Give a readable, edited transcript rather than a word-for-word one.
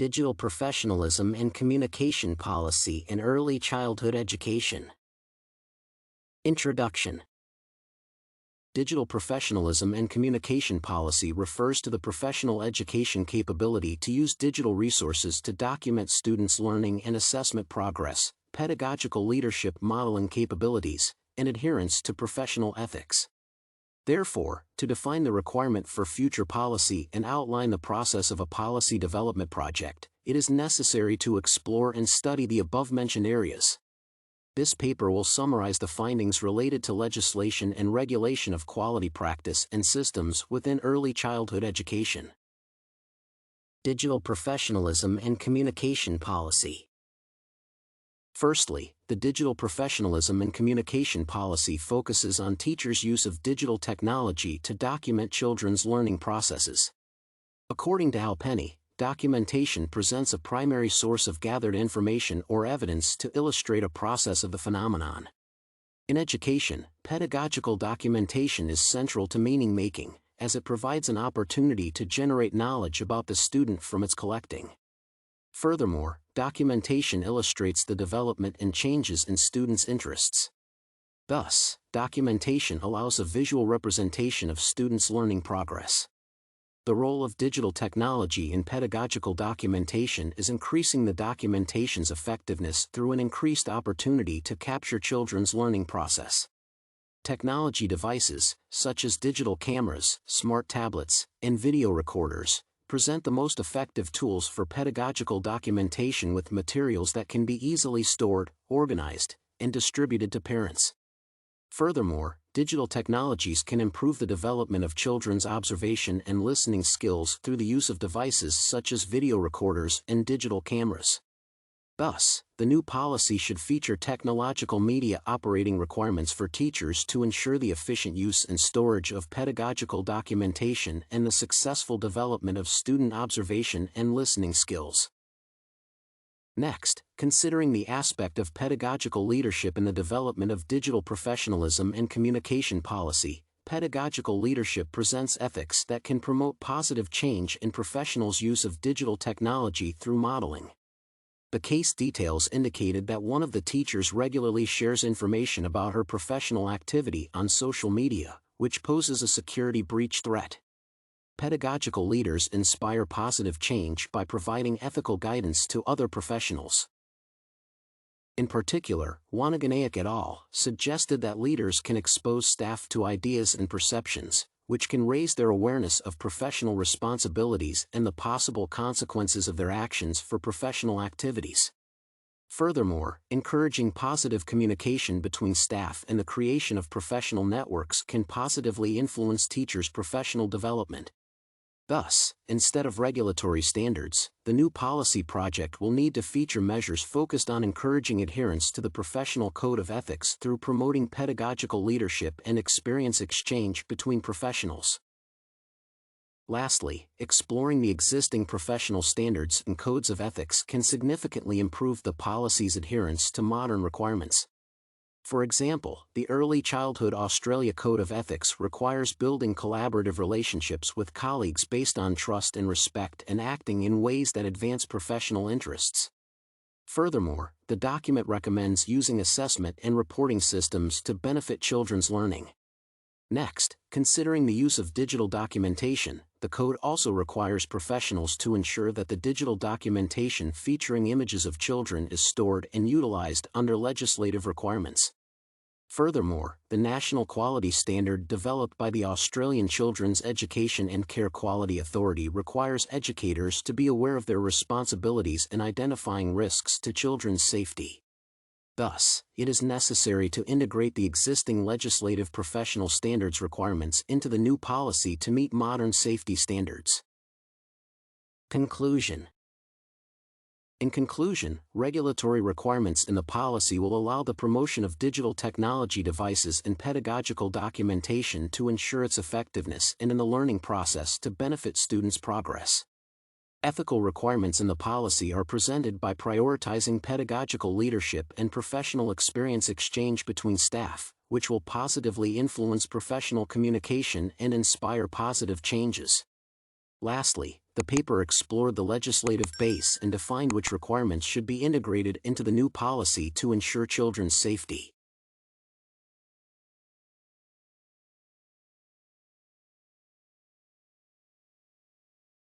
Digital Professionalism and Communication Policy in Early Childhood Education. Introduction. Digital Professionalism and Communication Policy refers to the professional education capability to use digital resources to document students' learning and assessment progress, pedagogical leadership modeling capabilities, and adherence to professional ethics. Therefore, to define the requirement for future policy and outline the process of a policy development project, it is necessary to explore and study the above-mentioned areas. This paper will summarize the findings related to legislation and regulation of quality practice and systems within early childhood education. Digital Professionalism and Communication Policy. Firstly, the Digital Professionalism and Communication Policy focuses on teachers' use of digital technology to document children's learning processes. According to Halpenny, documentation presents a primary source of gathered information or evidence to illustrate a process of the phenomenon. In education, pedagogical documentation is central to meaning-making, as it provides an opportunity to generate knowledge about the student from its collecting. Furthermore, documentation illustrates the development and changes in students' interests. Thus, documentation allows a visual representation of students' learning progress. The role of digital technology in pedagogical documentation is increasing the documentation's effectiveness through an increased opportunity to capture children's learning process. Technology devices, such as digital cameras, smart tablets, and video recorders, present the most effective tools for pedagogical documentation with materials that can be easily stored, organized, and distributed to parents. Furthermore, digital technologies can improve the development of children's observation and listening skills through the use of devices such as video recorders and digital cameras. Thus, the new policy should feature technological media operating requirements for teachers to ensure the efficient use and storage of pedagogical documentation and the successful development of student observation and listening skills. Next, considering the aspect of pedagogical leadership in the development of digital professionalism and communication policy, pedagogical leadership presents ethics that can promote positive change in professionals' use of digital technology through modeling. The case details indicated that one of the teachers regularly shares information about her professional activity on social media, which poses a security breach threat. Pedagogical leaders inspire positive change by providing ethical guidance to other professionals. In particular, Waniganayake et al. Suggested that leaders can expose staff to ideas and perceptions, which can raise their awareness of professional responsibilities and the possible consequences of their actions for professional activities. Furthermore, encouraging positive communication between staff and the creation of professional networks can positively influence teachers' professional development. Thus, instead of regulatory standards, the new policy project will need to feature measures focused on encouraging adherence to the professional code of ethics through promoting pedagogical leadership and experience exchange between professionals. Lastly, exploring the existing professional standards and codes of ethics can significantly improve the policy's adherence to modern requirements. For example, the Early Childhood Australia Code of Ethics requires building collaborative relationships with colleagues based on trust and respect and acting in ways that advance professional interests. Furthermore, the document recommends using assessment and reporting systems to benefit children's learning. Next, considering the use of digital documentation, the code also requires professionals to ensure that the digital documentation featuring images of children is stored and utilized under legislative requirements. Furthermore, the national quality standard developed by the Australian Children's Education and Care Quality Authority requires educators to be aware of their responsibilities in identifying risks to children's safety. Thus, it is necessary to integrate the existing legislative professional standards requirements into the new policy to meet modern safety standards. Conclusion. In conclusion, regulatory requirements in the policy will allow the promotion of digital technology devices and pedagogical documentation to ensure its effectiveness and in the learning process to benefit students' progress. Ethical requirements in the policy are presented by prioritizing pedagogical leadership and professional experience exchange between staff, which will positively influence professional communication and inspire positive changes. Lastly, the paper explored the legislative base and defined which requirements should be integrated into the new policy to ensure children's safety.